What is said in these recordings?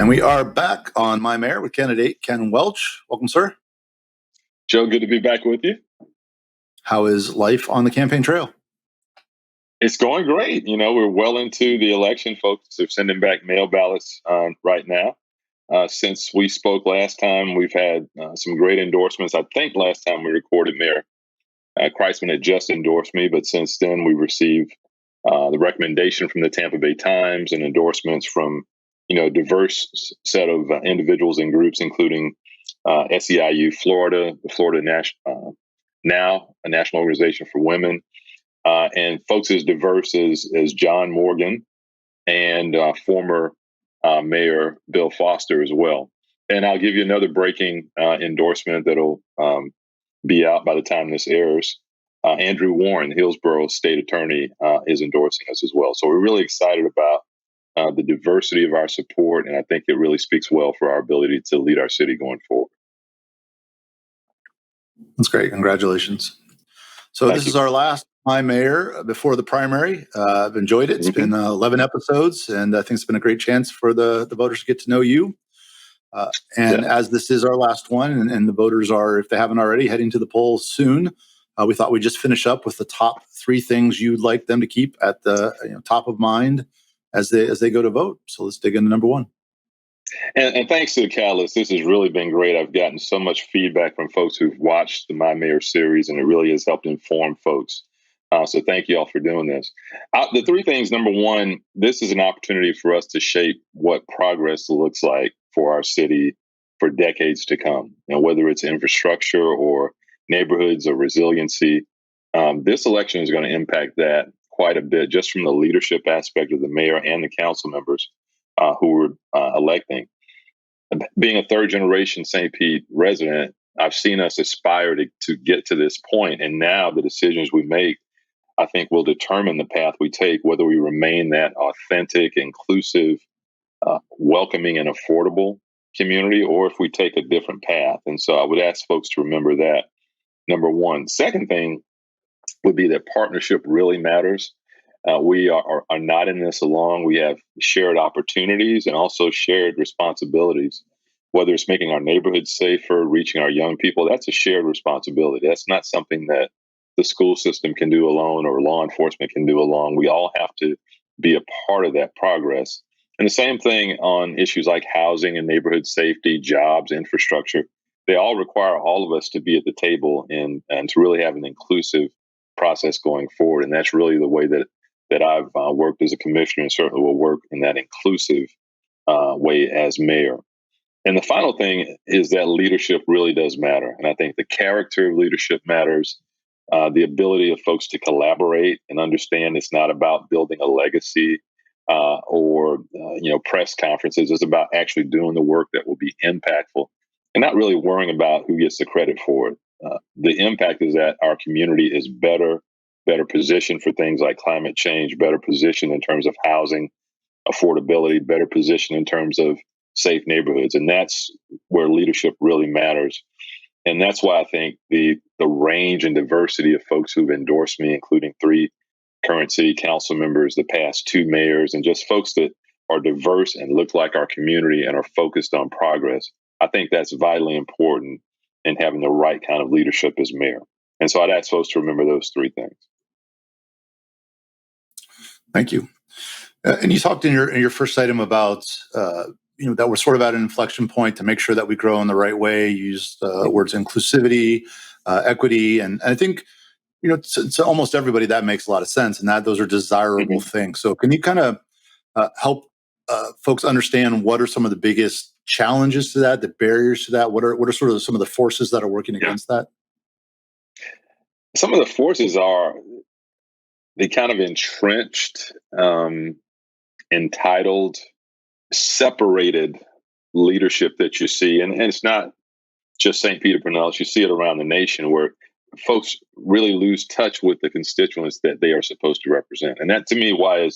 And we are back on My Mayor with candidate Ken Welch. Welcome, sir. Joe, good to be back with you. How is life on the campaign trail? It's going great. We're well into the election. Folks are sending back mail ballots right now. Since we spoke last time, we've had some great endorsements. I think last time we recorded, Mayor Kreisman had just endorsed me, but since then we've received the recommendation from the Tampa Bay Times and endorsements from a diverse set of individuals and groups, including SEIU Florida, the Florida Now, a national organization for women, and folks as diverse as John Morgan and former Mayor Bill Foster as well. And I'll give you another breaking endorsement that'll be out by the time this airs. Andrew Warren, Hillsborough State Attorney, is endorsing us as well. So we're really excited about the diversity of our support, and I think it really speaks well for our ability to lead our city going forward. That's great. Congratulations. So Thank you. Is our last My Mayor before the primary. I've enjoyed it. It's been 11 episodes, and I think it's been a great chance for the voters to get to know you. As this is our last one, and the voters are, if they haven't already, heading to the polls soon, we thought we'd just finish up with the top 3 things you'd like them to keep at the top of mind as they go to vote. So let's dig into number 1. And thanks to the Catalyst, this has really been great. I've gotten so much feedback from folks who've watched the My Mayor series, and it really has helped inform folks. So thank you all for doing this. The 3 things, number 1, this is an opportunity for us to shape what progress looks like for our city for decades to come. Whether it's infrastructure or neighborhoods or resiliency, this election is going to impact that quite a bit, just from the leadership aspect of the mayor and the council members who we're electing. Being a 3rd generation St. Pete resident, I've seen us aspire to get to this point, and now the decisions we make, I think, will determine the path we take, whether we remain that authentic, inclusive, welcoming, and affordable community, or if we take a different path. And so I would ask folks to remember that, number 1. Second thing would be that partnership really matters. We are not in this alone. We have shared opportunities and also shared responsibilities, whether it's making our neighborhoods safer, reaching our young people. That's a shared responsibility. That's not something that the school system can do alone or law enforcement can do alone. We all have to be a part of that progress. And the same thing on issues like housing and neighborhood safety, jobs, infrastructure. They all require all of us to be at the table and to really have an inclusive process going forward. And that's really the way that I've worked as a commissioner, and certainly will work in that inclusive way as mayor. And the final thing is that leadership really does matter. And I think the character of leadership matters. The ability of folks to collaborate and understand it's not about building a legacy or press conferences. It's about actually doing the work that will be impactful and not really worrying about who gets the credit for it. The impact is that our community is better positioned for things like climate change, better positioned in terms of housing, affordability, better positioned in terms of safe neighborhoods. And that's where leadership really matters. And that's why I think the range and diversity of folks who've endorsed me, including 3 current city council members, the past 2 mayors, and just folks that are diverse and look like our community and are focused on progress, I think that's vitally important in having the right kind of leadership as mayor. And so I'd ask folks to remember those 3 things. Thank you. And you talked in your first item about that we're sort of at an inflection point to make sure that we grow in the right way. You used words inclusivity, equity, and I think to almost everybody that makes a lot of sense, and that those are desirable things. So can you kind of help folks understand what are some of the biggest challenges to that, the barriers to that? What are sort of some of the forces that are working against that? Some of the forces are the kind of entrenched, entitled, separated leadership that you see. And it's not just St. Peter Pinellas. You see it around the nation where folks really lose touch with the constituents that they are supposed to represent. And that's to me why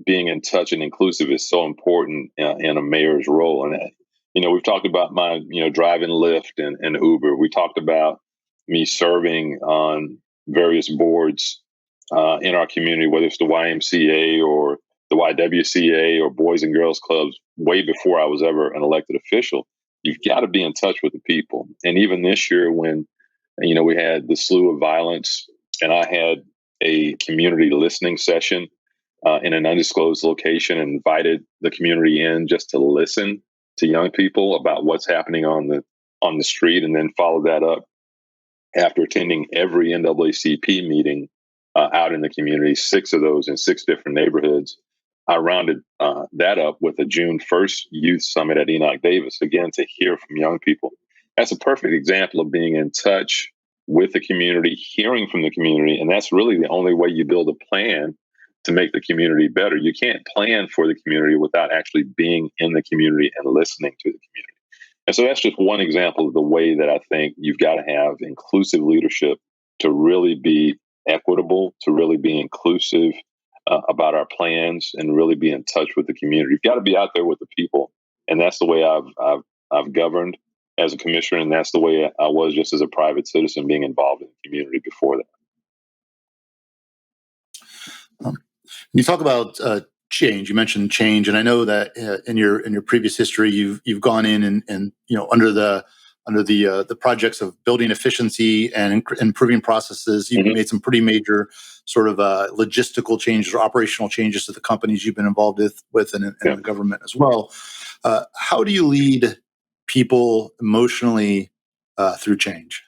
being in touch and inclusive is so important in a mayor's role. And, we've talked about my, driving Lyft and Uber. We talked about me serving on various boards in our community, whether it's the YMCA or the the YWCA or Boys and Girls Clubs way before I was ever an elected official. You've got to be in touch with the people. And even this year when, we had the slew of violence and I had a community listening session in an undisclosed location and invited the community in just to listen to young people about what's happening on the street, and then followed that up after attending every NAACP meeting out in the community, 6 of those in 6 different neighborhoods. I rounded that up with a June 1st youth summit at Enoch Davis, again, to hear from young people. That's a perfect example of being in touch with the community, hearing from the community. And that's really the only way you build a plan to make the community better. You can't plan for the community without actually being in the community and listening to the community. And so that's just one example of the way that I think you've got to have inclusive leadership to really be equitable, to really be inclusive about our plans, and really be in touch with the community. You've got to be out there with the people, and that's the way I've governed as a commissioner, and that's the way I was just as a private citizen being involved in the community before that. You talk about change. You mentioned change, and I know that in your previous history, you've gone in and under the projects of building efficiency and improving processes. You've made some pretty major sort of logistical changes or operational changes to the companies you've been involved with and the government as well. How do you lead people emotionally through change?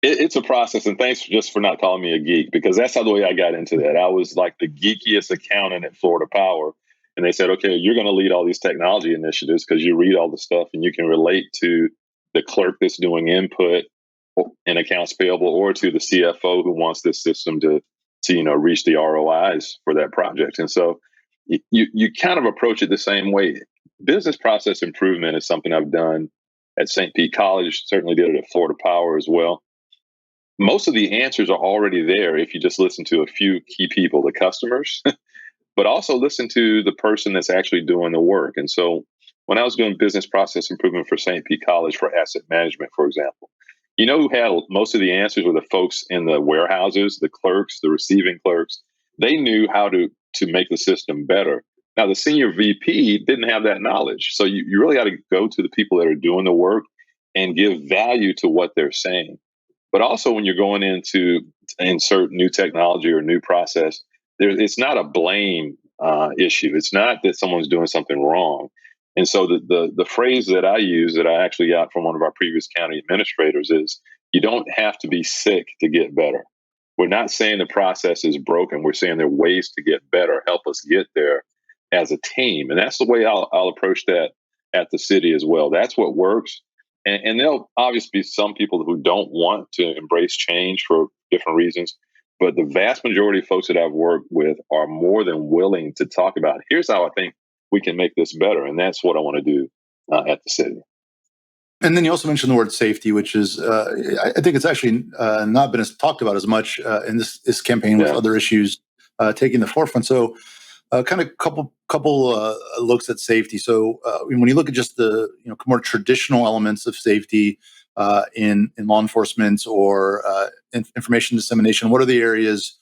It's a process, and thanks just for not calling me a geek, because that's how the way I got into that. I was like the geekiest accountant at Florida Power, and they said, okay, you're going to lead all these technology initiatives because you read all the stuff and you can relate to the clerk that's doing input in accounts payable, or to the CFO who wants this system to reach the ROIs for that project. And so you kind of approach it the same way. Business process improvement is something I've done at St. Pete College, certainly did it at Florida Power as well. Most of the answers are already there if you just listen to a few key people, the customers, but also listen to the person that's actually doing the work. And so when I was doing business process improvement for St. Pete College for asset management, for example, who had most of the answers were the folks in the warehouses, the clerks, the receiving clerks. They knew how to make the system better. Now, the senior VP didn't have that knowledge. So you really got to go to the people that are doing the work and give value to what they're saying. But also when you're going in to insert new technology or new process, it's not a blame issue. It's not that someone's doing something wrong. And so the phrase that I use, that I actually got from one of our previous county administrators, is you don't have to be sick to get better. We're not saying the process is broken. We're saying there are ways to get better. Help us get there as a team. And that's the way I'll approach that at the city as well. That's what works. And there'll obviously be some people who don't want to embrace change for different reasons. But the vast majority of folks that I've worked with are more than willing to talk about, here's how I think we can make this better. And that's what I want to do at the city. And then you also mentioned the word safety, which is, I think it's actually not been talked about as much in this campaign, with other issues taking the forefront. So kind of couple looks at safety. So when you look at just the more traditional elements of safety in law enforcement or information dissemination, what are the areas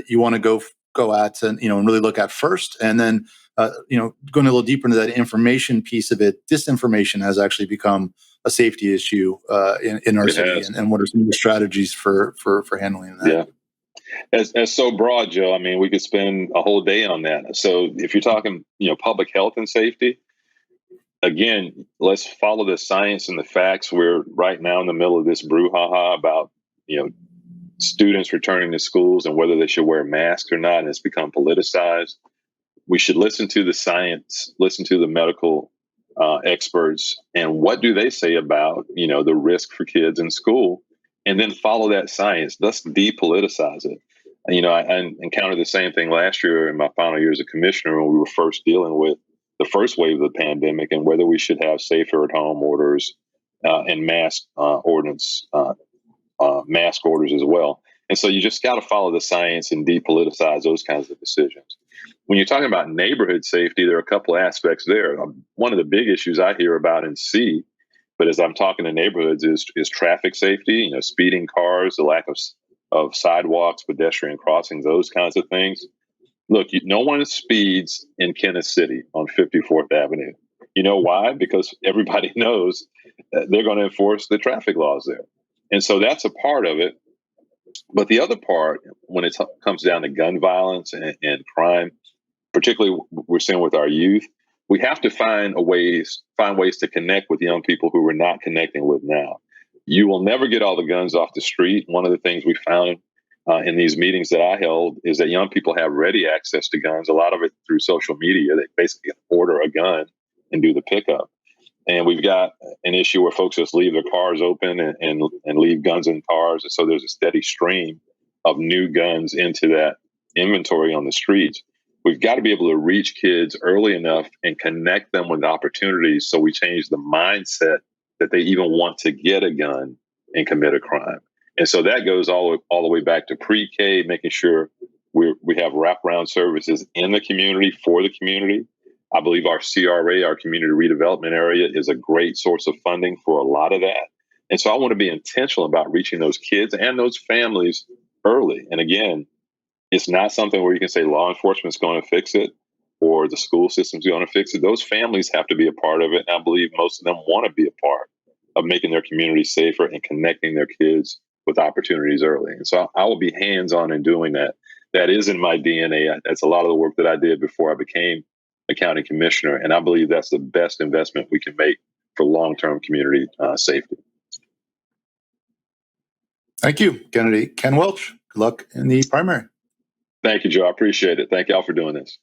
you want to go at and really look at first? And then going a little deeper into that information piece of it, disinformation has actually become a safety issue in our city. And what are some of the strategies for handling that? Yeah. That's so broad, Joe. I mean, we could spend a whole day on that. So if you're talking, public health and safety, again, let's follow the science and the facts. We're right now in the middle of this brouhaha about, students returning to schools and whether they should wear masks or not. And it's become politicized. We should listen to the science, listen to the medical experts, and what do they say about, the risk for kids in school, and then follow that science. Let's depoliticize it. I encountered the same thing last year in my final year as a commissioner when we were first dealing with the first wave of the pandemic and whether we should have safer at home orders and mask ordinance, mask orders as well. And so you just got to follow the science and depoliticize those kinds of decisions. When you're talking about neighborhood safety, there are a couple of aspects there. One of the big issues I hear about and see, but as I'm talking to neighborhoods, is traffic safety, speeding cars, the lack of sidewalks, pedestrian crossings, those kinds of things. Look, no one speeds in Kansas City on 54th Avenue. You know why? Because everybody knows that they're going to enforce the traffic laws there. And so that's a part of it. But the other part, when it comes down to gun violence and crime, particularly we're seeing with our youth, we have to find ways to connect with young people who we're not connecting with now. You will never get all the guns off the street. One of the things we found in these meetings that I held is that young people have ready access to guns. A lot of it through social media. They basically order a gun and do the pickup. And we've got an issue where folks just leave their cars open and leave guns in cars. And so there's a steady stream of new guns into that inventory on the streets. We've got to be able to reach kids early enough and connect them with opportunities so we change the mindset that they even want to get a gun and commit a crime. And so that goes all the way back to pre-K, making sure we have wraparound services in the community for the community. I believe our CRA, our community redevelopment area, is a great source of funding for a lot of that. And so I want to be intentional about reaching those kids and those families early. And again, it's not something where you can say law enforcement is going to fix it or the school system is going to fix it. Those families have to be a part of it. And I believe most of them want to be a part of making their community safer and connecting their kids with opportunities early. And so I will be hands-on in doing that. That is in my DNA. That's a lot of the work that I did before I became a county commissioner. And I believe that's the best investment we can make for long-term community safety. Thank you, Kennedy. Ken Welch, good luck in the primary. Thank you, Joe. I appreciate it. Thank y'all for doing this.